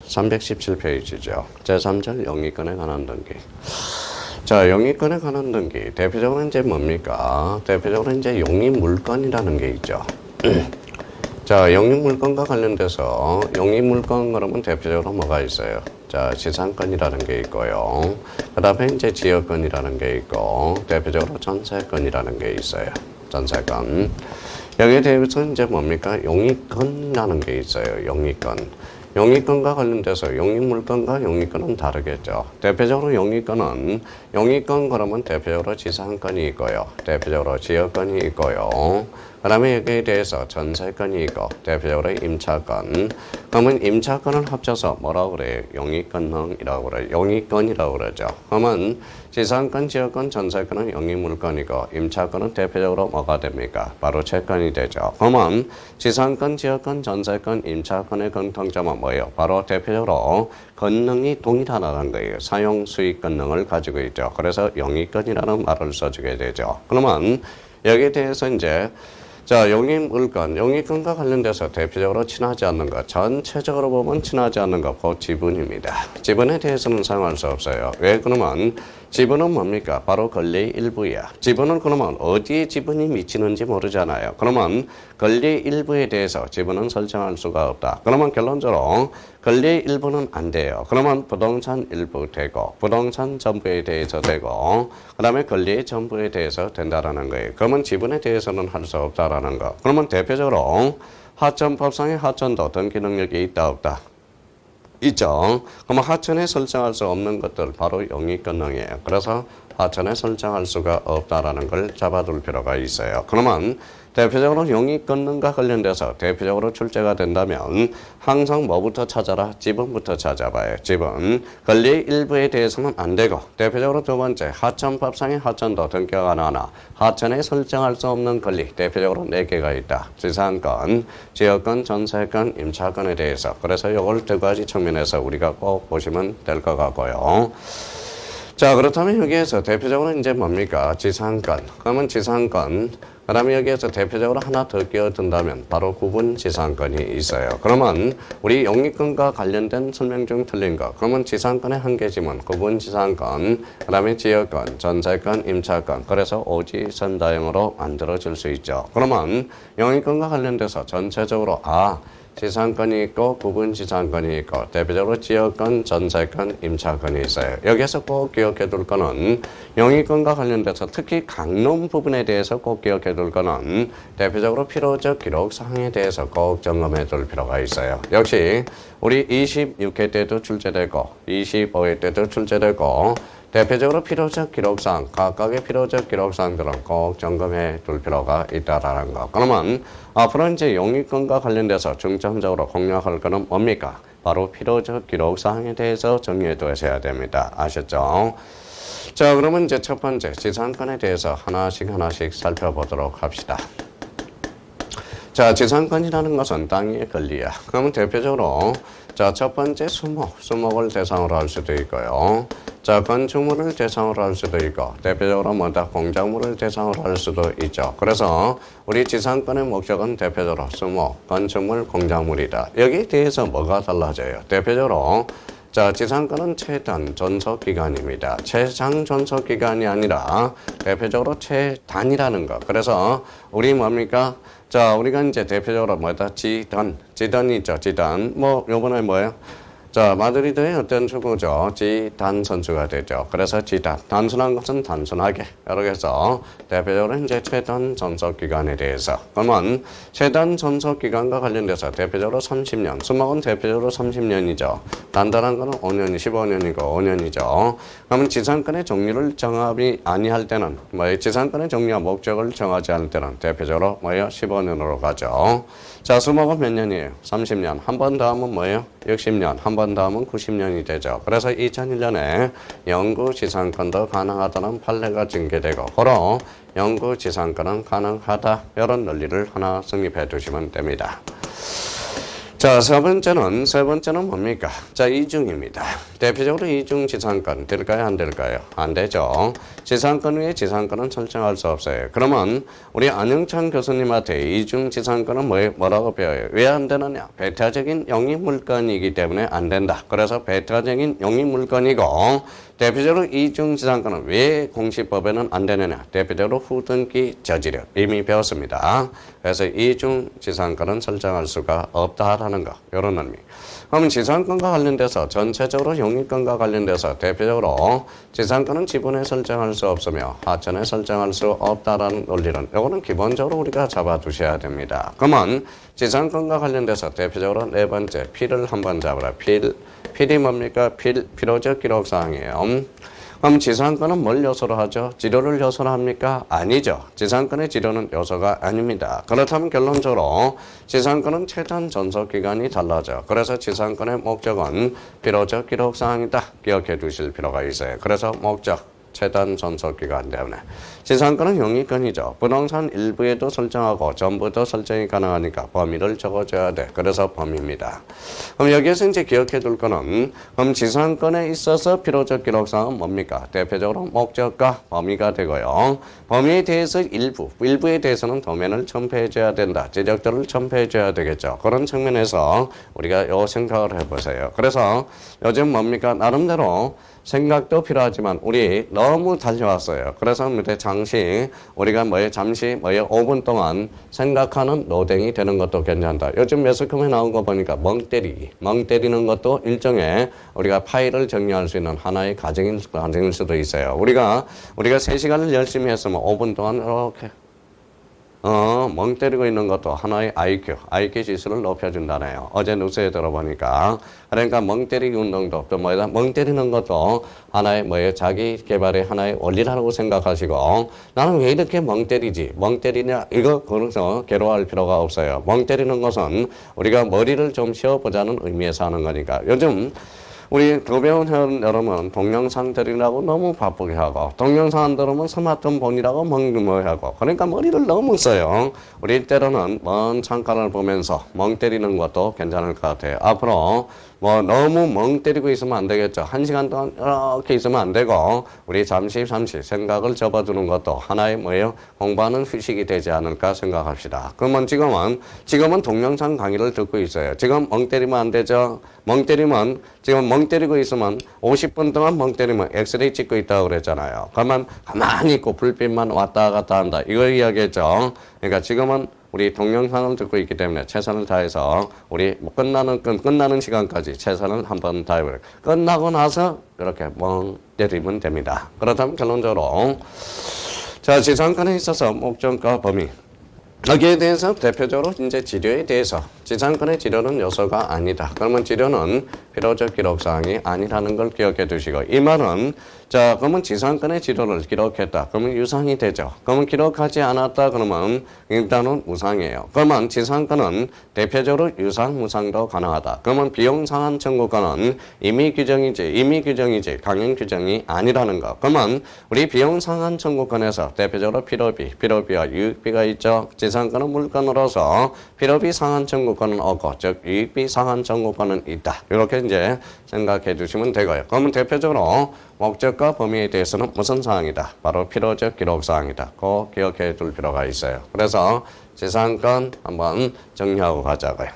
317페이지죠. 제3절 영위권에 관한 등기. 자, 영위권에 관한 등기. 대표적으로 이제 뭡니까? 대표적으로 이제 영위물건이라는 게 있죠. 자, 영위물건과 관련돼서 영위물건 그러면 대표적으로 뭐가 있어요? 자, 지상권이라는 게 있고요. 그 다음에 이제 지역권이라는 게 있고, 대표적으로 전세권이라는 게 있어요. 전세권. 여기에 대해서 이제 뭡니까? 영위권이라는 게 있어요. 영위권. 영위권과 관련돼서 영위물건과 영위권은 다르겠죠. 대표적으로 영위권은 영위권 그러면 대표적으로 지상권이 있고요. 대표적으로 지역권이 있고요. 그 다음에 여기에 대해서 전세권이 있고 대표적으로 임차권. 그러면 임차권을 합쳐서 뭐라고 그래요? 영위권이라고 그래요. 영위권이라고 그러죠. 그러면 지상권, 지역권, 전세권은 영위물건이고 임차권은 대표적으로 뭐가 됩니까? 바로 채권이 되죠. 그러면 지상권, 지역권, 전세권, 임차권의 공통점은 뭐예요? 바로 대표적으로 권능이 동일하다는 거예요. 사용 수익 권능을 가지고 있죠. 그래서 영위권이라는 말을 써주게 되죠. 그러면 여기에 대해서 이제 자, 영위권과 관련돼서 대표적으로 친하지 않는 것, 전체적으로 보면 친하지 않는 것, 그 지분입니다. 지분에 대해서는 사용할 수 없어요. 왜 그러면 지분은 뭡니까? 바로 권리의 일부야. 지분은 그러면 어디에 지분이 미치는지 모르잖아요. 그러면 권리의 일부에 대해서 지분은 설정할 수가 없다. 그러면 결론적으로 권리의 일부는 안 돼요. 그러면 부동산 일부 되고 부동산 전부에 대해서 되고 그 다음에 권리의 전부에 대해서 된다라는 거예요. 그러면 지분에 대해서는 할 수 없다라는 거. 그러면 대표적으로 하천법상의 하천도 등기 능력이 있다 없다? 있죠. 그러면 하천에 설정할 수 없는 것들 바로 영위권능이에요. 그래서 하천에 설정할 수가 없다라는 걸 잡아둘 필요가 있어요. 그러면 대표적으로 영위권능과 관련돼서 대표적으로 출제가 된다면 항상 뭐부터 찾아라? 지분부터 찾아봐요. 지분. 권리의 일부에 대해서는 안 되고 대표적으로 두 번째 하천법상의 하천도 등기가 가능하나 하천에 설정할 수 없는 권리 대표적으로 4개가 있다. 지상권, 지역권, 전세권, 임차권에 대해서. 그래서 이걸 두 가지 측면에서 우리가 꼭 보시면 될 것 같고요. 자, 그렇다면 여기에서 대표적으로 이제 뭡니까? 지상권. 그러면 지상권. 그 다음에 여기에서 대표적으로 하나 더 끼어든다면 바로 구분 지상권이 있어요. 그러면 우리 영위권과 관련된 설명 중 틀린 거. 그러면 지상권의 한 개지문, 구분 지상권, 그 다음에 지역권, 전세권, 임차권. 그래서 오지선다형으로 만들어질 수 있죠. 그러면 영위권과 관련돼서 전체적으로 지상권이 있고 구분 지상권이 있고 대표적으로 지역권, 전세권, 임차권이 있어요. 여기에서 꼭 기억해 둘 거는 영위권과 관련돼서 특히 강론 부분에 대해서 꼭 기억해 둘 거는 대표적으로 필요적 기록사항에 대해서 꼭 점검해 둘 필요가 있어요. 역시 우리 26회 때도 출제되고 25회 때도 출제되고 대표적으로 필요적 기록사항, 각각의 필요적 기록사항들은 꼭 점검해 둘 필요가 있다라는 거. 그러면 앞으로 이제 영위권과 관련돼서 중점적으로 공략할 거는 뭡니까? 바로 필요적 기록사항에 대해서 정리해 두셔야 됩니다. 아셨죠? 자, 그러면 이제 첫 번째 지상권에 대해서 하나씩 살펴보도록 합시다. 자, 지상권이라는 것은 땅의 권리야. 그러면 대표적으로 자, 첫 번째 수목을 대상으로 할 수도 있고요. 자, 건축물을 대상으로 할 수도 있고 대표적으로 공작물을 대상으로 할 수도 있죠. 그래서 우리 지상권의 목적은 대표적으로 수목, 건축물, 공작물이다. 여기에 대해서 뭐가 달라져요? 대표적으로 자, 지상권은 최단 존속기간입니다. 최장 존속기간이 아니라 대표적으로 최단이라는 거. 그래서 우리 뭡니까? 자, 우리가 이제 대표적으로 지단이 있죠. 지단. 요번에 뭐예요? 자, 마드리드의 어떤 축구죠? 지단 선수가 되죠. 그래서 지단. 단순한 것은 단순하게. 이렇게 해서 대표적으로 이제 최단 전속기간에 대해서. 그러면 최단 전속기간과 관련돼서 대표적으로 30년. 수목은 대표적으로 30년이죠. 단단한 거는 5년, 15년이고 5년이죠. 그러면 지상권의 종류를 정하지 아니할 때는 지상권의 종류와 목적을 정하지 않을 때는 대표적으로 15년으로 가죠. 자, 수목은 몇 년이에요? 30년. 한 번 더 하면 60년. 한 번 더 하면 90년이 되죠. 그래서 2001년에 영구 지상권도 가능하다는 판례가 전개되고 호로 영구 지상권은 가능하다. 이런 논리를 하나 성립해 두시면 됩니다. 자, 세 번째는 뭡니까? 자, 이중입니다. 대표적으로 이중 지상권 될까요? 안 될까요? 안 되죠. 지상권 위에 지상권은 설정할 수 없어요. 그러면 우리 안영찬 교수님한테 이중 지상권은 뭐라고 배워요? 왜 안 되느냐? 배타적인 영입 물건이기 때문에 안 된다. 그래서 배타적인 영입 물건이고 대표적으로 이중 지상권은 왜 공시법에는 안 되느냐? 대표적으로 후등기 저지력 이미 배웠습니다. 그래서 이중 지상권은 설정할 수가 없다라는 거 이런 의미. 그러면 지상권과 관련돼서 전체적으로 영입권과 관련돼서 대표적으로 지상권은 지분에 설정할 수 없으며 하천에 설정할 수 없다라는 논리는 이거는 기본적으로 우리가 잡아두셔야 됩니다. 그러면 지상권과 관련돼서 대표적으로 네 번째 필을 한번 잡아라. 필이 뭡니까? 필요적 기록사항이에요. 그럼 지상권은 뭘 요소로 하죠? 지료를 요소로 합니까? 아니죠. 지상권의 지료는 요소가 아닙니다. 그렇다면 결론적으로 지상권은 최단 존속기간이 달라져. 그래서 지상권의 목적은 필요적 기록사항이다. 기억해 두실 필요가 있어요. 그래서 목적. 최단 존속기간 때문에. 지상권은 영입권이죠. 부동산 일부에도 설정하고 전부도 설정이 가능하니까 범위를 적어줘야 돼. 그래서 범위입니다. 그럼 여기에서 이제 기억해 둘 거는 그럼 지상권에 있어서 필요적 기록사항은 뭡니까? 대표적으로 목적과 범위가 되고요. 범위에 대해서 일부에 대해서는 도면을 첨부해 줘야 된다. 지적도를 첨부해 줘야 되겠죠. 그런 측면에서 우리가 요 생각을 해보세요. 그래서 요즘 뭡니까? 나름대로 생각도 필요하지만 우리 너무 달려왔어요. 그래서 잠시 우리가 잠시 5분 동안 생각하는 노댕이 되는 것도 괜찮다. 요즘 매스컴에 나온 거 보니까 멍 때리는 것도 일종의 우리가 파일을 정리할 수 있는 하나의 과정일 수도 있어요. 우리가 3시간을 열심히 했으면 5분 동안 이렇게 멍 때리고 있는 것도 하나의 IQ 지수를 높여준다네요. 어제 뉴스에 들어보니까. 그러니까 멍 때리기 운동도 또 멍 때리는 것도 하나의 자기 개발의 하나의 원리라고 생각하시고 나는 왜 이렇게 멍 때리냐 이거 그래서 괴로워할 필요가 없어요. 멍 때리는 것은 우리가 머리를 좀 쉬어보자는 의미에서 하는 거니까. 요즘 우리 도배원 회원 여러분 동영상 들으라고 너무 바쁘게 하고 동영상 안 들으면 스마트폰이라고 하고 그러니까 머리를 너무 써요. 우리 때로는 먼 창가를 보면서 멍 때리는 것도 괜찮을 것 같아요. 앞으로 너무 멍 때리고 있으면 안 되겠죠. 1시간 동안 이렇게 있으면 안 되고 우리 잠시 생각을 접어두는 것도 하나의 공부하는 휴식이 되지 않을까 생각합시다. 그러면 지금은 동영상 강의를 듣고 있어요. 지금 멍 때리면 안 되죠. 지금 멍 때리고 있으면 50분 동안 멍 때리면 엑스레이 찍고 있다고 그랬잖아요. 그러면 가만히 있고 불빛만 왔다 갔다 한다. 이거 이야기했죠. 그러니까 지금은 우리 동영상을 듣고 있기 때문에 최선을 다해서 우리 끝나는 시간까지 최선을 한번 다해보세요. 끝나고 나서 이렇게 멍 때리면 됩니다. 그렇다면 결론적으로 자 지상권에 있어서 목적과 범위 여기에 대해서 대표적으로 이제 지료에 대해서 지상권의 지료는 요소가 아니다. 그러면 지료는 필요적 기록사항이 아니라는 걸 기억해 두시고 이 말은 자 그러면 지상권의 지료를 기록했다. 그러면 유상이 되죠. 그러면 기록하지 않았다. 그러면 일단은 무상이에요. 그러면 지상권은 대표적으로 유상, 무상도 가능하다. 그러면 비용 상한 청구권은 임의 규정이지 강행 규정이 아니라는 거. 그러면 우리 비용 상한 청구권에서 대표적으로 필요비와 유익비가 있죠. 지상권은 물건으로서 필요비 상한 청구권은 없고 즉 유익비 상한 청구권은 있다. 이렇게 이제 생각해 주시면 되고요. 그러면 대표적으로 목적과 범위에 대해서는 무슨 사항이다? 바로 필요적 기록사항이다. 그거 기억해 둘 필요가 있어요. 그래서 지상권 한번 정리하고 가자고요.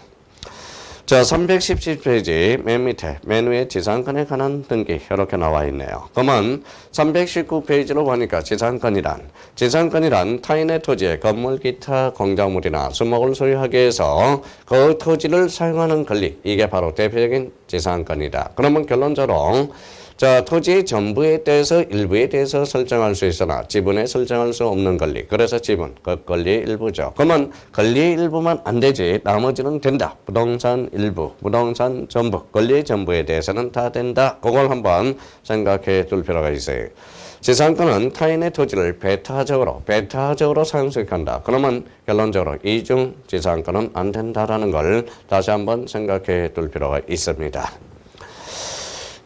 자, 317페이지 맨 밑에 맨 위에 지상권에 관한 등기 이렇게 나와 있네요. 그러면 319페이지로 보니까 지상권이란 타인의 토지에 건물, 기타, 공작물이나 수목을 소유하기 위해서 그 토지를 사용하는 권리 이게 바로 대표적인 지상권이다. 그러면 결론적으로 자, 토지의 전부에 대해서 일부에 대해서 설정할 수 있으나 지분에 설정할 수 없는 권리. 그래서 지분, 그 권리의 일부죠. 그러면 권리의 일부만 안 되지 나머지는 된다. 부동산 일부, 부동산 전부, 권리의 전부에 대해서는 다 된다. 그걸 한번 생각해 둘 필요가 있어요. 지상권은 타인의 토지를 배타적으로 사용수익한다. 그러면 결론적으로 이중 지상권은 안 된다라는 걸 다시 한번 생각해 둘 필요가 있습니다.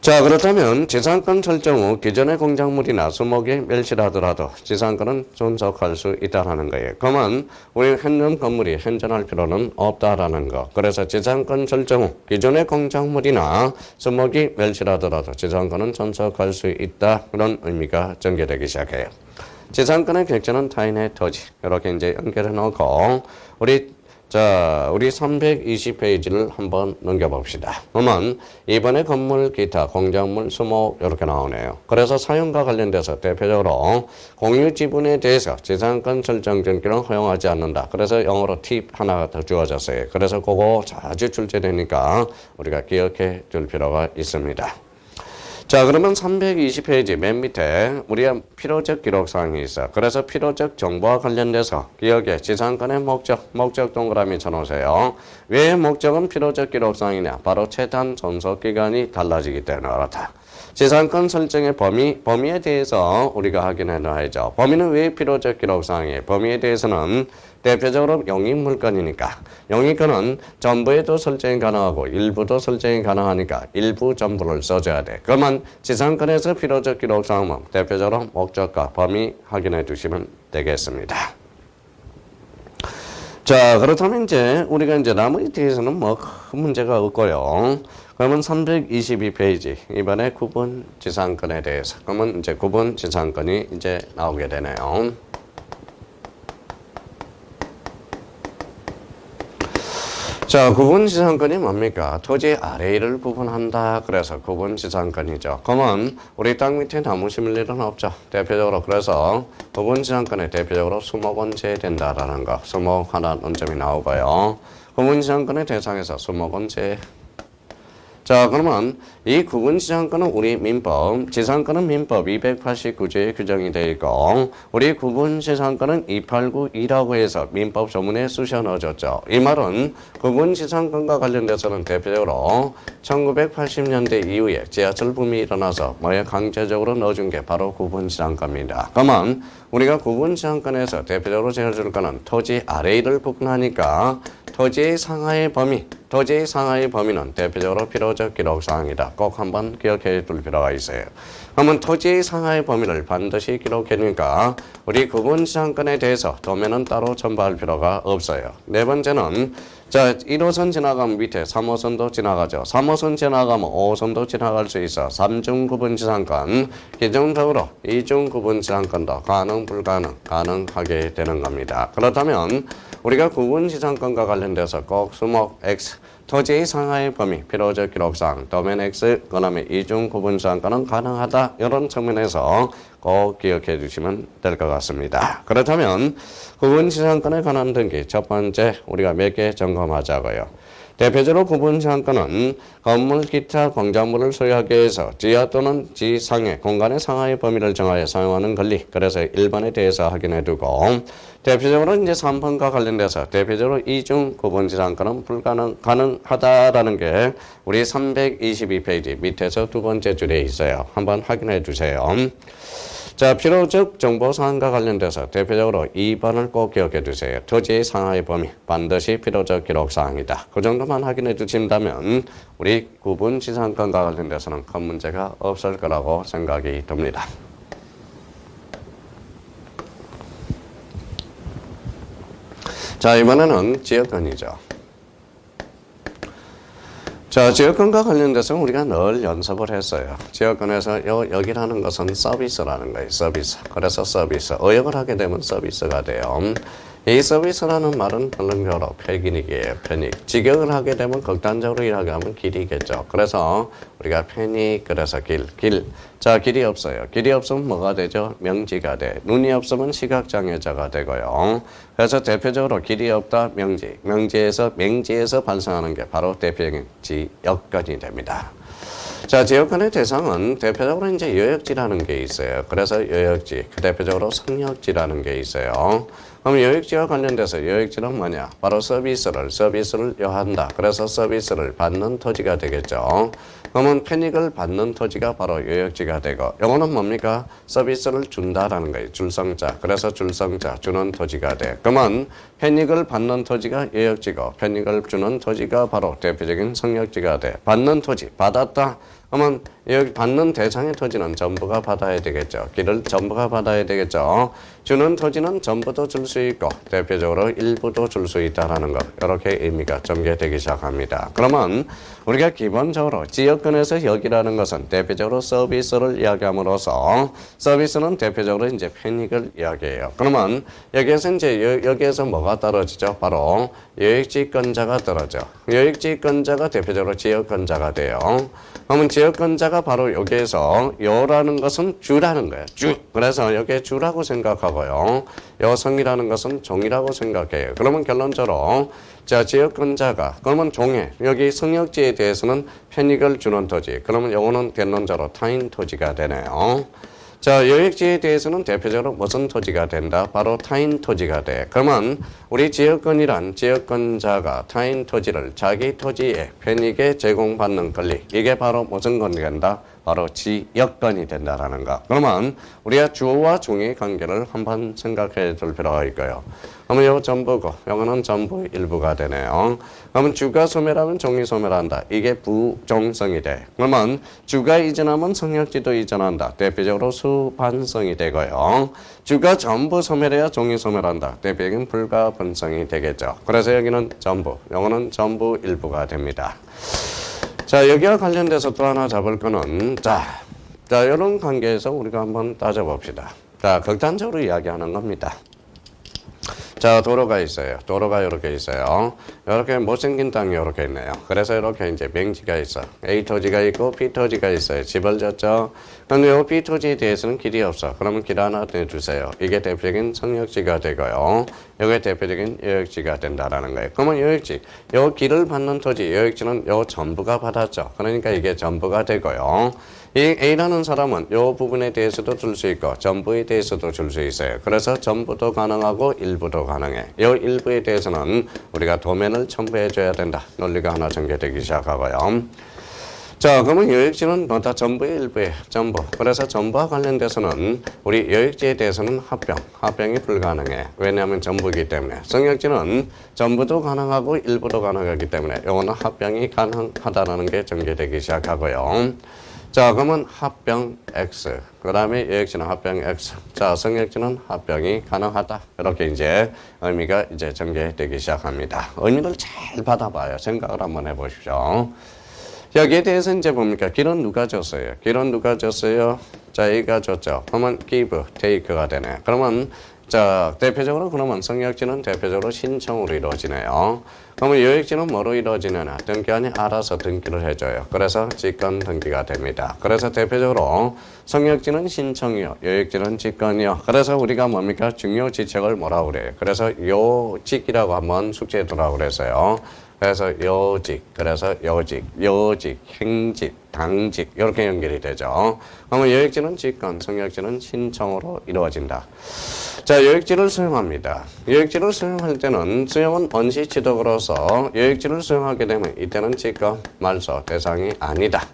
자, 그렇다면 지상권 설정 후 기존의 공작물이나 수목이 멸실하더라도 지상권은 존속할 수 있다는 거예요. 그러면 우리 현존 건물이 현존할 필요는 없다라는 거. 그래서 지상권 설정 후 기존의 공작물이나 수목이 멸실하더라도 지상권은 존속할 수 있다. 그런 의미가 전개되기 시작해요. 지상권의 객체는 타인의 토지. 이렇게 이제 연결해 놓고 우리 320페이지를 한번 넘겨봅시다. 그러면 이번에 건물, 기타, 공작물, 수목 이렇게 나오네요. 그래서 사용과 관련돼서 대표적으로 공유 지분에 대해서 지상권 설정 등기는 허용하지 않는다. 그래서 영어로 팁 하나가 더 주어졌어요. 그래서 그거 자주 출제되니까 우리가 기억해 둘 필요가 있습니다. 자, 그러면 320페이지 맨 밑에 우리가 필요적 기록사항이 있어. 그래서 필요적 정보와 관련돼서 기억에 지상권의 목적 동그라미 쳐놓으세요. 왜 목적은 필요적 기록사항이냐? 바로 최단 존속기간이 달라지기 때문에 그렇다. 지상권 설정의 범위에 대해서 우리가 확인해 놔야죠. 범위는 왜 필요적 기록사항이에요? 범위에 대해서는 대표적으로 영입물건이니까 영입권은 전부에도 설정이 가능하고 일부도 설정이 가능하니까 일부 전부를 써줘야 돼. 그러면 지상권에서 필요적 기록사항은 대표적으로 목적과 범위 확인해 두시면 되겠습니다. 자, 그렇다면 이제 우리가 이제 나머지 대해서는 뭐 큰 문제가 없고요. 그러면 322페이지 이번에 구분 지상권에 대해서 그러면 이제 구분 지상권이 이제 나오게 되네요. 자, 구분지상권이 뭡니까? 토지 아래를 구분한다. 그래서 구분지상권이죠. 그러면 우리 땅 밑에 나무 심을 일은 없죠. 대표적으로 그래서 구분지상권에 대표적으로 수목은 제외된다라는 거. 수목 하나 논점이 나오고요. 구분지상권의 대상에서 수목은 제외. 자, 그러면 이 구분지상권은 우리 민법, 지상권은 민법 289조에 규정이 되어 있고 우리 구분지상권은 289이라고 해서 민법 조문에 쑤셔 넣어줬죠. 이 말은 구분지상권과 관련돼서는 대표적으로 1980년대 이후에 지하철 붐이 일어나서 뭐에 강제적으로 넣어준 게 바로 구분지상권입니다. 그러면 우리가 구분지상권에서 대표적으로 지어줄 거는 토지 아래를 구분하니까 토지의 상하의 범위는 대표적으로 필요적 기록사항이다. 꼭 한번 기억해 둘 필요가 있어요. 그러면 토지의 상하의 범위를 반드시 기록해니까 우리 구분지상권에 대해서 도면은 따로 첨부할 필요가 없어요. 네 번째는 자, 1호선 지나가면 밑에 3호선도 지나가죠. 3호선 지나가면 5호선도 지나갈 수 있어. 3중 구분지상권, 기존적으로 2중 구분지상권도 가능, 불가능, 가능하게 되는 겁니다. 그렇다면 우리가 구분지상권과 관련돼서 꼭 수목 X, 토지의 상하의 범위, 필요적 기록사항, 도면 X, 그 다음에 이중 구분지상권은 가능하다. 이런 측면에서 꼭 기억해 주시면 될 것 같습니다. 그렇다면 구분지상권에 관한 등기 첫 번째 우리가 몇 개 점검하자고요. 대표적으로 구분지상권은 건물, 기타, 공작물을 소유하기 위해서 지하 또는 지상의 공간의 상하의 범위를 정하여 사용하는 권리. 그래서 1번에 대해서 확인해 두고 대표적으로 이제 3번과 관련돼서 대표적으로 이중 구분지상권은 가능하다라는 게 우리 322페이지 밑에서 두 번째 줄에 있어요. 한번 확인해 주세요. 자, 필요적 정보사항과 관련돼서 대표적으로 2번을 꼭 기억해 두세요. 토지의 상하의 범위 반드시 필요적 기록사항이다. 그 정도만 확인해 주신다면 우리 구분지상권과 관련돼서는 큰 문제가 없을 거라고 생각이 듭니다. 자, 이번에는 지역권이죠. 자, 지역권과 관련돼서 우리가 늘 연습을 했어요. 지역권에서 여기라는 것은 서비스라는 거예요. 서비스. 그래서 서비스. 의역을 하게 되면 서비스가 돼요. 이 서비스라는 말은 결론적으로 편익이에요. 편익. 직역을 하게 되면 극단적으로 일하게 하면 길이겠죠. 그래서 우리가 편익, 그래서 길. 자, 길이 없어요. 길이 없으면 뭐가 되죠? 명지가 돼. 눈이 없으면 시각장애자가 되고요. 그래서 대표적으로 길이 없다, 명지. 맹지에서 발생하는 게 바로 대표적인 지역권이 됩니다. 자, 지역권의 대상은 대표적으로 이제 여역지라는 게 있어요. 그래서 여역지, 대표적으로 성역지라는 게 있어요. 그럼 여역지와 관련돼서 여역지는 뭐냐? 바로 서비스를 요한다. 그래서 서비스를 받는 토지가 되겠죠. 그러면 편익을 받는 토지가 바로 여역지가 되고, 이거는 뭡니까? 서비스를 준다라는 거예요. 줄성자. 그래서 줄성자, 주는 토지가 돼. 그러면 편익을 받는 토지가 여역지고, 편익을 주는 토지가 바로 대표적인 성역지가 돼. 받는 토지, 받았다. 그러면 여기 받는 대상의 토지는 전부가 받아야 되겠죠. 길을 전부가 받아야 되겠죠. 주는 토지는 전부도 줄 수 있고 대표적으로 일부도 줄 수 있다라는 것. 이렇게 의미가 전개되기 시작합니다. 그러면 우리가 기본적으로 지역권에서 여기라는 것은 대표적으로 서비스를 이야기함으로써 서비스는 대표적으로 이제 편익을 이야기해요. 그러면 여기에서 이제 여기에서 뭐가 떨어지죠? 바로 여익지권자가 떨어져. 여익지권자가 대표적으로 지역권자가 돼요. 그러면 지역권자가 바로 여기에서 여라는 것은 주라는 거예요. 주. 그래서 여기에 주라고 생각하고요. 여성이라는 것은 종이라고 생각해요. 그러면 결론적으로 자, 지역권자가 그러면 종에 여기 성역지에 대해서는 편익을 주는 토지. 그러면 요거는 결론적으로 타인 토지가 되네요. 자, 여익지에 대해서는 대표적으로 무슨 토지가 된다? 바로 타인 토지가 돼. 그러면 우리 지역권이란 지역권자가 타인 토지를 자기 토지에 편익에 제공받는 권리. 이게 바로 무슨 권리가 된다? 바로 지역권이 된다라는 거. 그러면 우리가 주와 종의 관계를 한번 생각해 줄 필요가 있고요. 그러면 이거 전부고, 이거는 전부 일부가 되네요. 그러면 주가 소멸하면 종이 소멸한다. 이게 부종성이 돼. 그러면 주가 이전하면 성역지도 이전한다. 대표적으로 수반성이 되고요. 주가 전부 소멸해야 종이 소멸한다. 대표적인 불가분성이 되겠죠. 그래서 여기는 전부, 이거는 전부 일부가 됩니다. 자, 여기와 관련돼서 또 하나 잡을 거는 자, 이런 관계에서 우리가 한번 따져봅시다. 자, 극단적으로 이야기하는 겁니다. 자, 도로가 있어요. 도로가 이렇게 있어요. 이렇게 못생긴 땅이 이렇게 있네요. 그래서 이렇게 이제 맹지가 있어. A 토지가 있고 B 토지가 있어요. 집을 졌죠. 그런데 이 B 토지에 대해서는 길이 없어. 그러면 길 하나 내주세요. 이게 대표적인 성역지가 되고요. 이게 대표적인 여역지가 된다라는 거예요. 그러면 여역지, 요 길을 받는 토지, 여역지는 요 전부가 받았죠. 그러니까 이게 전부가 되고요. 이 A라는 사람은 이 부분에 대해서도 줄 수 있고 전부에 대해서도 줄 수 있어요. 그래서 전부도 가능하고 일부도 가능해. 이 일부에 대해서는 우리가 도면을 첨부해 줘야 된다. 논리가 하나 전개되기 시작하고요. 자, 그러면 여역지는 뭐다? 전부의 일부에 전부. 그래서 전부와 관련돼서는 우리 여역지에 대해서는 합병이 불가능해. 왜냐하면 전부이기 때문에. 성역지는 전부도 가능하고 일부도 가능하기 때문에 이거는 합병이 가능하다는 게 전개되기 시작하고요. 자, 그러면 합병 X. 그 다음에 여역지는 합병 X. 자, 성역지는 합병이 가능하다. 이렇게 이제 의미가 이제 전개되기 시작합니다. 의미를 잘 받아봐요. 생각을 한번 해보십시오. 여기에 대해서 이제 뭡니까? 길은 누가 줬어요? 길은 누가 줬어요? 자, A가 줬죠. 그러면 give, take가 되네. 그러면 자, 대표적으로 그러면 성역지는 대표적으로 신청으로 이루어지네요. 그러면 여역지는 뭐로 이루어지느냐? 등기관이 알아서 등기를 해줘요. 그래서 직권 등기가 됩니다. 그래서 대표적으로 성역지는 신청이요, 여역지는 직권이요. 그래서 우리가 뭡니까? 중요 지책을 뭐라고 그래요? 그래서 요직이라고 한번 숙제에 두라고 그랬어요. 그래서 요직, 그래서 요직, 행직, 당직 이렇게 연결이 되죠. 그러면 여역지는 직권, 성역지는 신청으로 이루어진다. 자, 여역지를 수용합니다. 여역지를 수용할 때는 수용은 원시취득으로서 여역지를 수용하게 되면 이때는 직권, 말소 대상이 아니다.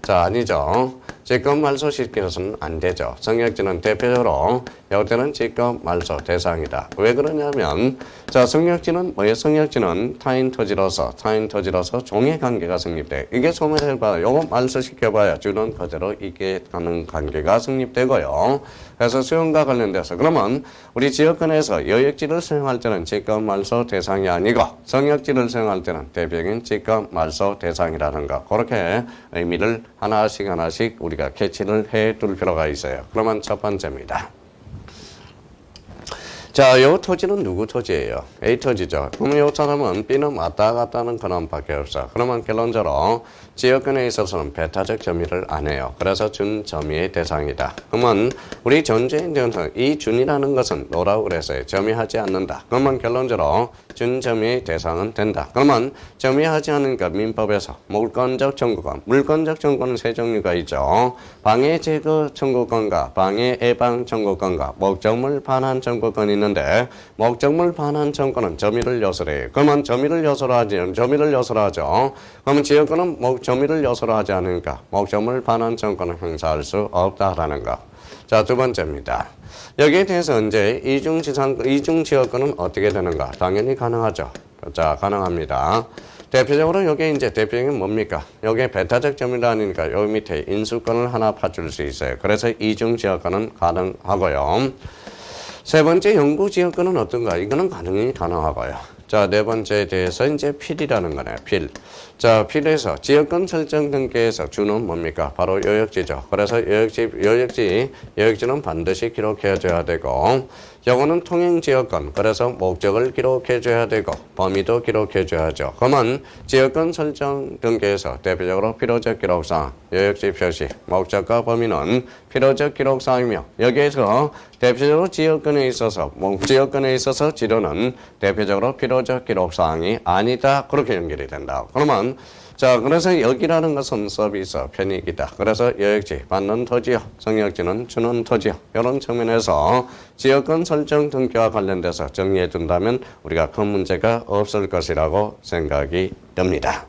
자, 아니죠. 직권 말소 시켜서는 안 되죠. 성역지는 대표적으로 이때는 직권 말소 대상이다. 왜 그러냐면 자, 성역지는 뭐예요? 성역지는 타인 토지로서 종의 관계가 성립돼. 이게 소멸해봐요. 요거 말소 시켜봐야 주는 그대로 이게 가는 관계가 성립되고요. 그래서 수용과 관련돼서 그러면 우리 지역권에서 여역지를 수용할 때는 직권 말소 대상이 아니고 성역지를 수용할 때는 대표적인 직권 말소 대상이라는 거. 그렇게 의미를 하나씩 우리가 캐치를 해둘 필요가 있어요. 그러면 첫 번째입니다. 자, 이 토지는 누구 토지예요? A 토지죠. 그러면 이 사람은 B는 왔다 갔다 하는 권한밖에 없어. 그러면 결론적으로 지역권에 있어서는 배타적 점유를 안 해요. 그래서 준 점유의 대상이다. 그러면 우리 전제인 대해서 이 준이라는 것은 뭐라고 그랬어요? 점유하지 않는다. 그러면 결론적으로 준 점유의 대상은 된다. 그러면 점유하지 않으니까 민법에서 물권적 청구권, 물권적 청구권은 세 종류가 있죠. 방해 제거 청구권과 방해 예방 청구권과 목적물 반환 청구권이 있는데 목적물 반환 청구권은 점유를 요소로 해요. 그러면 점유를 요소로 하죠. 그러면 지역권은 점유를 요소로 하지 않으니까 목적물 반환 청구권을 행사할 수 없다라는 거. 자, 두 번째입니다. 여기에 대해서 이제 이중 지역권은 어떻게 되는가? 당연히 가능하죠. 자, 가능합니다. 대표적으로 여기 이제 대표적인 뭡니까? 여기에 배타적 점유단이니까 여기 밑에 인수권을 하나 파줄 수 있어요. 그래서 이중지역권은 가능하고요. 세 번째 영구지역권은 어떤가? 이거는 가능하고요. 자, 네 번째에 대해서 이제 필이라는 거네요. 필. 자, 필에서 지역권 설정 등기에서 주는 뭡니까? 바로 요역지죠. 그래서 요역지는 반드시 기록해줘야 되고, 요거는 통행지역권. 그래서 목적을 기록해줘야 되고, 범위도 기록해줘야죠. 그러면 지역권 설정 등기에서 대표적으로 필요적 기록사항, 요역지 표시, 목적과 범위는 필요적 기록사항이며, 여기에서 대표적으로 지역권에 있어서 지료는 대표적으로 필요적 기록사항이 아니다. 그렇게 연결이 된다. 그러면 자, 그래서 여기라는 것은 서비스, 편익이다. 그래서 요역지, 받는 토지요. 성역지는 주는 토지요. 이런 측면에서 지역권 설정 등기와 관련돼서 정리해 준다면 우리가 큰 문제가 없을 것이라고 생각이 듭니다.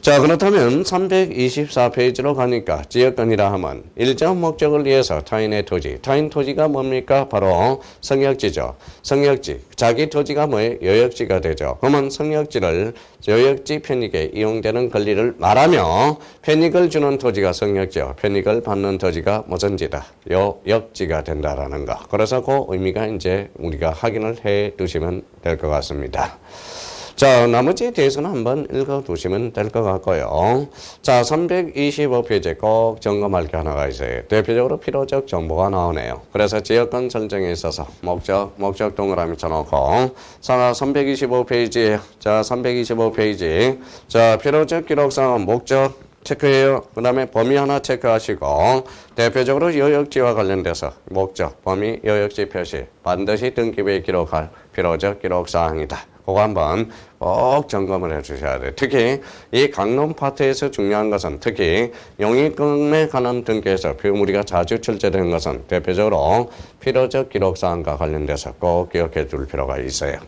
자, 그렇다면 324페이지로 가니까 지역권이라 하면 일정 목적을 위해서 타인의 토지, 타인 토지가 뭡니까? 바로 성역지죠. 성역지, 자기 토지가 뭐예요? 요역지가 되죠. 그러면 성역지를 요역지 편익에 이용되는 권리를 말하며 편익을 주는 토지가 성역지요. 편익을 받는 토지가 무슨지다? 요역지가 된다라는 거. 그래서 그 의미가 이제 우리가 확인을 해 두시면 될 것 같습니다. 자, 나머지에 대해서는 한번 읽어두시면 될 것 같고요. 자, 325페이지에 꼭 점검할 게 하나가 있어요. 대표적으로 필요적 정보가 나오네요. 그래서 지역권 설정에 있어서 목적 동그라미 쳐놓고 325페이지에 자, 325페이지 자, 필요적 기록상은 목적 체크해요. 그 다음에 범위 하나 체크하시고 대표적으로 요역지와 관련돼서 목적, 범위, 요역지 표시 반드시 등기부에 기록할 필요적 기록사항이다. 그거 한번 꼭 점검을 해 주셔야 돼요. 특히 이 강론 파트에서 중요한 것은 특히 용익금에 관한 등기에서 우리가 자주 출제되는 것은 대표적으로 필요적 기록사항과 관련돼서 꼭 기억해 둘 필요가 있어요.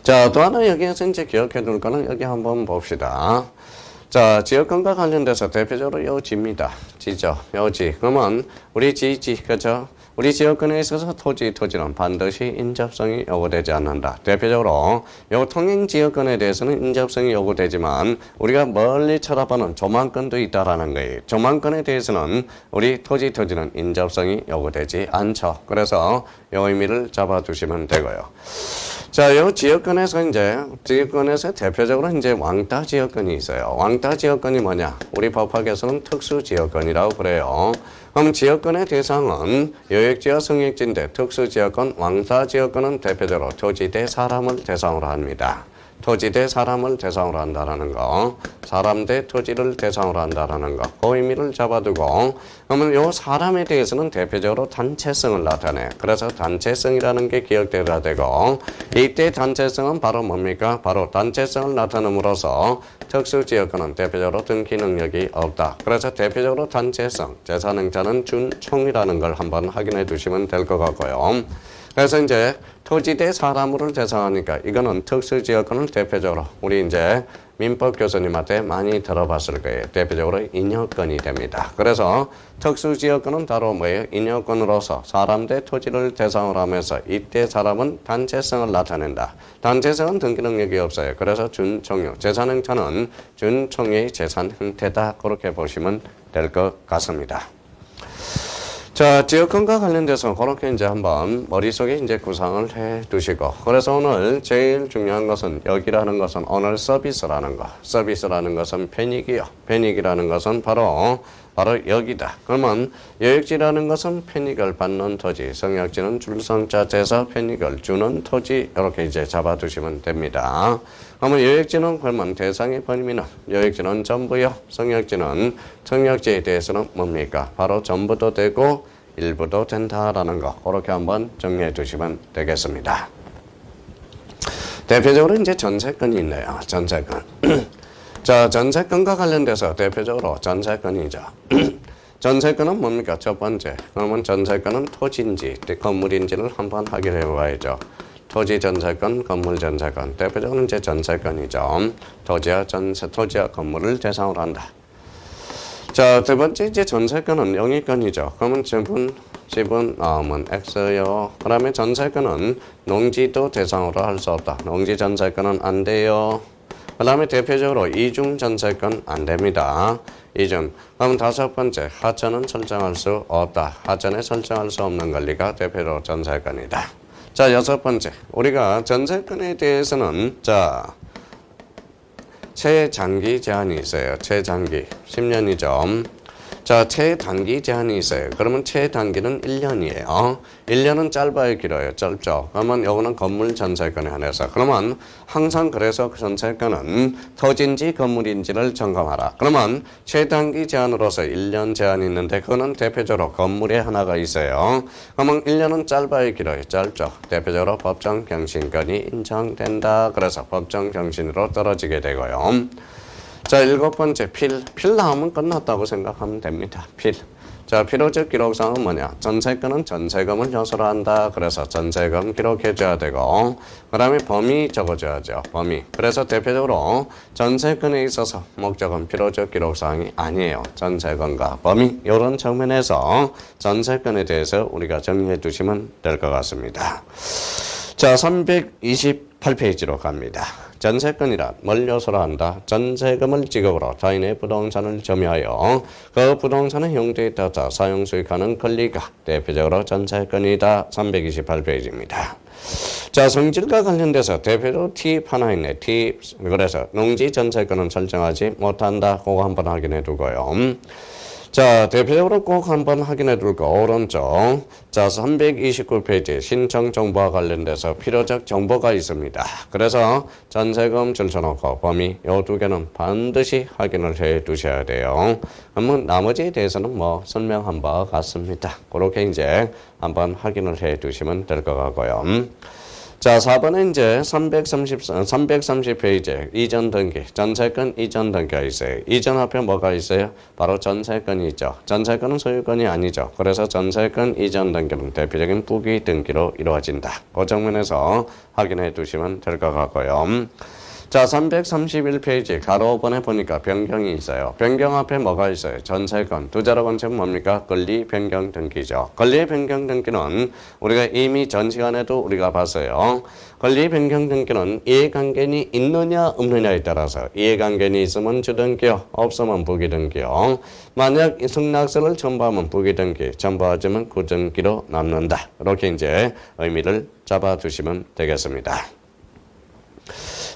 자, 또 하나 여기에서 이제 기억해 둘 거는 여기 한번 봅시다. 자, 지역권과 관련돼서 대표적으로 요지입니다. 지죠. 요지. 그러면 우리 지지, 그죠? 우리 지역권에 있어서 토지는 반드시 인접성이 요구되지 않는다. 대표적으로 요 통행지역권에 대해서는 인접성이 요구되지만 우리가 멀리 쳐다보는 조망권도 있다라는 거예요. 조망권에 대해서는 우리 토지는 인접성이 요구되지 않죠. 그래서 요 의미를 잡아두시면 되고요. 자, 요 지역권에서 대표적으로 이제 왕따 지역권이 있어요. 왕따 지역권이 뭐냐? 우리 법학에서는 특수 지역권이라고 그래요. 그럼 지역권의 대상은 요역지와 성역지인데 특수 지역권, 왕따 지역권은 대표적으로 토지 대 사람을 대상으로 합니다. 토지 대 사람을 대상으로 한다라는 거, 사람 대 토지를 대상으로 한다라는 거, 그 의미를 잡아두고, 그러면 요 사람에 대해서는 대표적으로 단체성을 나타내. 그래서 단체성이라는 게 기억되어야 되고, 이때 단체성은 바로 뭡니까? 바로 단체성을 나타냄으로써 특수지역권은 대표적으로 등기 능력이 없다. 그래서 대표적으로 단체성, 재산행자는 준총이라는 걸 한번 확인해 두시면 될 것 같고요. 그래서 이제 토지 대 사람으로 대상하니까 이거는 특수지역권을 대표적으로 우리 이제 민법 교수님한테 많이 들어봤을 거예요. 대표적으로 인여권이 됩니다. 그래서 특수지역권은 바로 뭐예요? 인여권으로서 사람 대 토지를 대상으로 하면서 이때 사람은 단체성을 나타낸다. 단체성은 등기 능력이 없어요. 그래서 준총유, 재산행자는 준총유의 재산 형태다. 그렇게 보시면 될 것 같습니다. 자, 지역권과 관련돼서 그렇게 이제 한번 머릿속에 이제 구상을 해 두시고. 그래서 오늘 제일 중요한 것은 여기라는 것은 오늘 서비스라는 거. 서비스라는 것은 편익이요. 편익이라는 것은 바로 여기다. 그러면 요역지라는 것은 편익을 받는 토지, 성역지는 줄성자재에서 편익을 주는 토지 이렇게 이제 잡아두시면 됩니다. 그러면 요역지는 그러면 대상의 범위는 요역지는 전부요. 성역지에 대해서는 뭡니까? 바로 전부도 되고 일부도 된다라는 거. 그렇게 한번 정리해 두시면 되겠습니다. 대표적으로 이제 전세권이 있네요. 전세권. 자, 전세권과 관련돼서 대표적으로 전세권이죠. 전세권은 뭡니까? 첫 번째. 그러면 전세권은 토지인지 건물인지를 한번 확인해 봐야죠. 토지 전세권, 건물 전세권. 대표적으로 이제 전세권이죠. 토지와 건물을 대상으로 한다. 자, 두 번째 이제 전세권은 영위권이죠. 그러면 지분마음은 X요. 그 다음에 전세권은 농지도 대상으로 할 수 없다. 농지 전세권은 안 돼요. 그 다음에 대표적으로 이중 전세권 안 됩니다. 이중. 그럼 다섯 번째, 하천은 설정할 수 없다. 하천에 설정할 수 없는 권리가 대표적으로 전세권이다. 자, 여섯 번째. 우리가 전세권에 대해서는, 자, 최장기 제한이 있어요. 최장기. 10년이죠. 자, 최단기 제한이 있어요. 그러면 최단기는 1년이에요. 1년은 짧아요, 길어요? 짧죠. 그러면 요거는 건물 전세권에 한해서. 그러면 항상 그래서 그 전세권은 토지인지 건물인지를 점검하라. 그러면 최단기 제한으로서 1년 제한이 있는데 그거는 대표적으로 건물에 하나가 있어요. 그러면 1년은 짧아요, 길어요? 짧죠. 대표적으로 법정 경신권이 인정된다. 그래서 법정 경신으로 떨어지게 되고요. 자, 일곱 번째, 필 나오면 끝났다고 생각하면 됩니다. 필. 자, 필요적 기록사항은 뭐냐? 전세권은 전세금을 요소로 한다. 그래서 전세금 기록해줘야 되고, 그 다음에 범위 적어줘야죠. 범위. 그래서 대표적으로 전세권에 있어서 목적은 필요적 기록사항이 아니에요. 전세권과 범위. 이런 측면에서 전세권에 대해서 우리가 정리해 두시면 될 것 같습니다. 자, 328페이지로 갑니다. 전세권이란 뭘 요소로 한다? 전세금을 지급으로 타인의 부동산을 점유하여 그 부동산의 형태에 따라 사용 수익하는 권리가 대표적으로 전세권이다. 328페이지입니다. 자, 성질과 관련돼서 대표적으로 팁 하나 있네. 팁. 그래서 농지 전세권은 설정하지 못한다. 그거 한번 확인해 두고요. 자, 대표적으로 꼭 한번 확인해 둘 거, 오른쪽. 자, 329페이지 신청 정보와 관련돼서 필요적 정보가 있습니다. 그래서 전세금 줄쳐놓고 범위, 요 두 개는 반드시 확인을 해 두셔야 돼요. 그러면 나머지에 대해서는 뭐 설명한 바 같습니다. 그렇게 이제 한번 확인을 해 두시면 될 것 같고요. 자, 4번에 이제 330페이지 이전 등기, 전세권 이전 등기가 있어요. 이전 앞에 뭐가 있어요? 바로 전세권이 있죠. 전세권은 소유권이 아니죠. 그래서 전세권 이전 등기는 대표적인 부기 등기로 이루어진다. 그 정면에서 확인해 두시면 될 것 같고요. 자, 331페이지 가로 5번에 보니까 변경이 있어요. 변경 앞에 뭐가 있어요? 전세권. 두 자로 번째는 뭡니까? 권리 변경 등기죠. 권리 변경 등기는 우리가 이미 전 시간에도 우리가 봤어요. 권리 변경 등기는 이해관계는 있느냐 없느냐에 따라서 이해관계는 있으면 주등기요, 없으면 부기등기요. 만약 승낙서를 첨부하면 부기등기, 첨부하지만 구등기로 남는다. 이렇게 이제 의미를 잡아두시면 되겠습니다.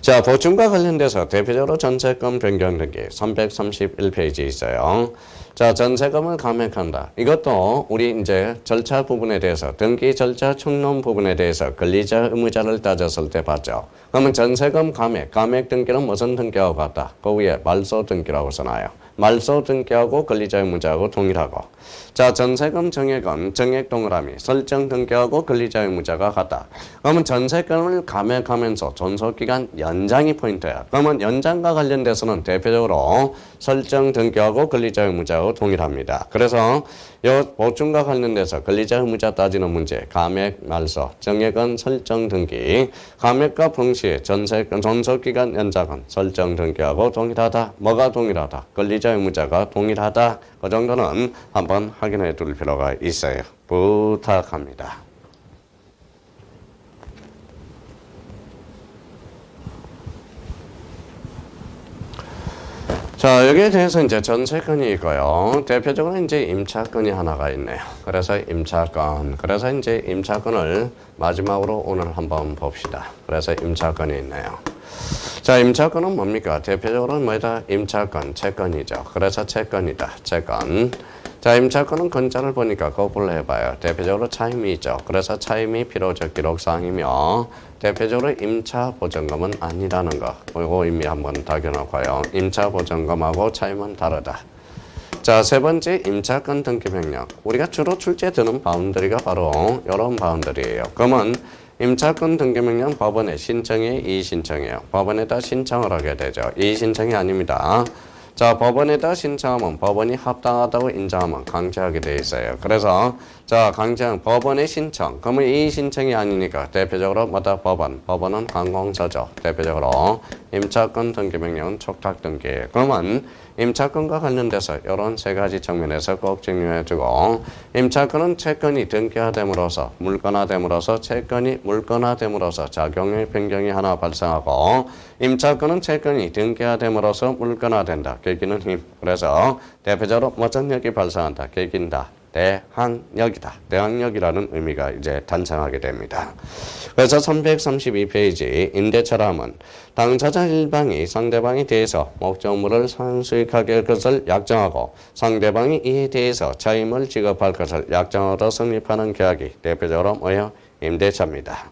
자, 보충과 관련돼서 대표적으로 전세금 변경 등기 331페이지 있어요. 자, 전세금을 감액한다. 이것도 우리 이제 절차 부분에 대해서 등기 절차 총론 부분에 대해서 권리자 의무자를 따졌을 때 봤죠. 그러면 전세금 감액 등기는 무슨 등기하고 같다? 그 위에 말소 등기라고 써놔요. 말소 등기하고 권리자 의무자하고 동일하고. 자, 전세금 정액은 정액 동그라미 설정 등기하고 권리자 의무자가 같다. 그러면 전세금을 감액하면서 존속기간 연장이 포인트야. 그러면 연장과 관련돼서는 대표적으로 설정 등기하고 권리자 의무자하고 동일합니다. 그래서 이 보충과 관련돼서 권리자 의무자 따지는 문제, 감액, 말소, 정액은 설정 등기, 감액과 동시에 전세금 존속기간 연장은 설정 등기하고 동일하다. 뭐가 동일하다? 권리자 의무자가 동일하다. 그 정도는 한번 확인해 둘 필요가 있어요. 부탁합니다. 자, 여기에 대해서 이제 전세권이 있고요. 대표적으로 이제 임차권이 하나가 있네요. 그래서 임차권. 그래서 이제 임차권을 마지막으로 오늘 한번 봅시다. 그래서 임차권이 있네요. 자, 임차권은 뭡니까? 대표적으로 뭐다? 임차권, 채권이죠. 그래서 채권이다. 채권. 자, 임차권은 건자를 보니까 거꾸로 해봐요. 대표적으로 차임이 있죠. 그래서 차임이 필요적 기록사항이며 대표적으로 임차보증금은 아니라는 거. 이거 이미 한번 다겨놓고요. 임차보증금하고 차임은 다르다. 자, 세 번째 임차권 등기 명령. 우리가 주로 출제되는 바운더리가 바로 이런 바운더리예요. 그러면 임차권 등기명령 법원에 신청해 이의신청이에요. 법원에다 신청을 하게 되죠. 이의신청이 아닙니다. 자, 법원에다 신청하면 법원이 합당하다고 인정하면 강제하게 돼 있어요. 그래서 자, 강제한 법원의 신청. 그러면 이 신청이 아니니까 대표적으로 뭐다 법원은 관공서죠. 대표적으로 임차권 등기명령은 촉탁등기. 그러면 임차권과 관련돼서 이런 세 가지 측면에서 꼭 정리해주고 임차권은 채권이 등기화됨으로써 물권화됨으로써 채권이 물권화됨으로써 작용의 변경이 하나 발생하고 임차권은 채권이 등기화됨으로써 물권화된다. 계기는 힘. 그래서 대표적으로 어떤 역이 발생한다. 계기다. 대항력이다. 대항력이라는 의미가 이제 탄생하게 됩니다. 그래서 332페이지 임대차라면 당사자 일방이 상대방에 대해서 목적물을 산수익하게 할 것을 약정하고 상대방이 이에 대해서 차임을 지급할 것을 약정하여 성립하는 계약이 대표적으로 뭐예요? 임대차입니다.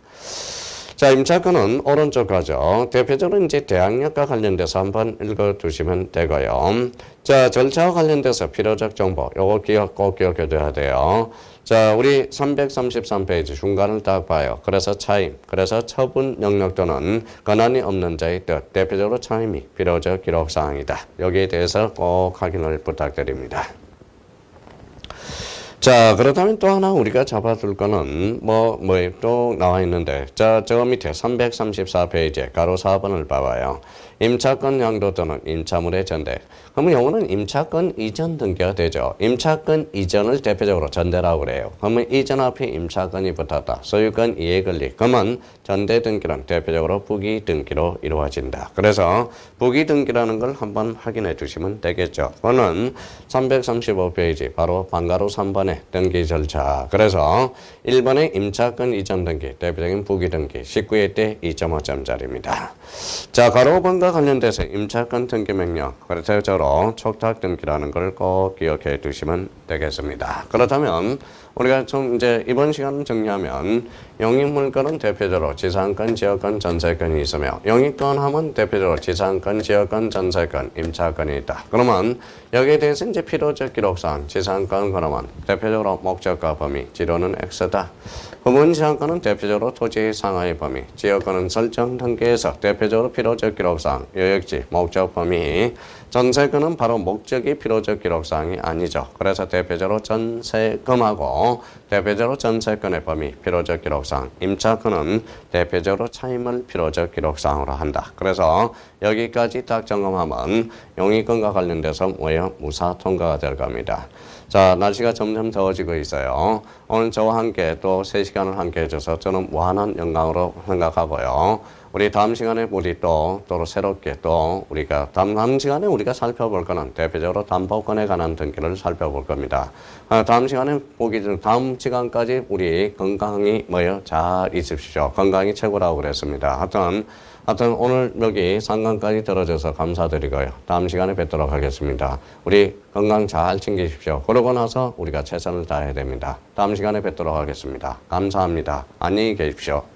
자, 임차권은 오른쪽 가죠. 대표적으로 이제 대항력과 관련돼서 한번 읽어두시면 되고요. 자, 절차와 관련돼서 필요적 정보, 요거 꼭 기억해둬야 돼요. 자, 우리 333페이지 중간을 딱 봐요. 그래서 차임, 그래서 처분 영역 또는 권한이 없는 자의 뜻, 대표적으로 차임이 필요적 기록사항이다. 여기에 대해서 꼭 확인을 부탁드립니다. 자, 그렇다면 또 하나 우리가 잡아둘 거는 또 나와 있는데, 자, 저 밑에 334페이지에 가로 4번을 봐봐요. 임차권 양도 또는 임차물의 전대. 그러면 요거는 임차권 이전 등기가 되죠. 임차권 이전을 대표적으로 전대라고 그래요. 그러면 이전 앞에 임차권이 붙었다. 소유권 이해 권리. 그러면 전대 등기는 대표적으로 부기 등기로 이루어진다. 그래서 부기 등기라는 걸 한번 확인해 주시면 되겠죠. 그거는 335페이지 바로 반가로 3번에 등기 절차. 그래서 1번에 임차권 이전 등기, 대표적인 부기 등기, 19회 때 2.5점짜리입니다. 자, 가로 5번과 관련돼서 임차권 등기 명령, 대표적으로 촉탁 등기라는 걸 꼭 기억해 두시면 되겠습니다. 그렇다면 우리가 좀 이제 이번 시간을 정리하면 영입물권은 대표적으로 지상권, 지역권, 전세권이 있으며 영입권 하면 대표적으로 지상권, 지역권, 전세권, 임차권이 있다. 그러면 여기에 대해서 이제 필요적 기록사항, 지상권 그러면 대표적으로 목적과 범위, 지로는 X다. 부분 지상권은 대표적으로 토지 상하의 범위, 지역권은 설정 단계에서 대표적으로 필요적 기록사항, 요역지, 목적 범위, 전세권은 바로 목적이 필요적 기록사항이 아니죠. 그래서 대표적으로 전세금하고 대표적으로 전세권의 범위, 필요적 기록사항, 임차권은 대표적으로 차임을 필요적 기록사항으로 한다. 그래서 여기까지 딱 점검하면 용의권과 관련돼서 뭐예요? 무사 통과가 될 겁니다. 자, 날씨가 점점 더워지고 있어요. 오늘 저와 함께 또 3시간을 함께 해줘서 저는 무한한 영광으로 생각하고요. 우리 다음 시간에 우리 또 새롭게 또 우리가 다음 시간에 우리가 살펴볼 거는 대표적으로 담보권에 관한 등기를 살펴볼 겁니다. 다음 시간에 다음 시간까지 우리 건강히 잘 있으십시오. 건강이 최고라고 그랬습니다. 하여튼 오늘 여기 상강까지 들어줘서 감사드리고요. 다음 시간에 뵙도록 하겠습니다. 우리 건강 잘 챙기십시오. 그러고 나서 우리가 최선을 다해야 됩니다. 다음 시간에 뵙도록 하겠습니다. 감사합니다. 안녕히 계십시오.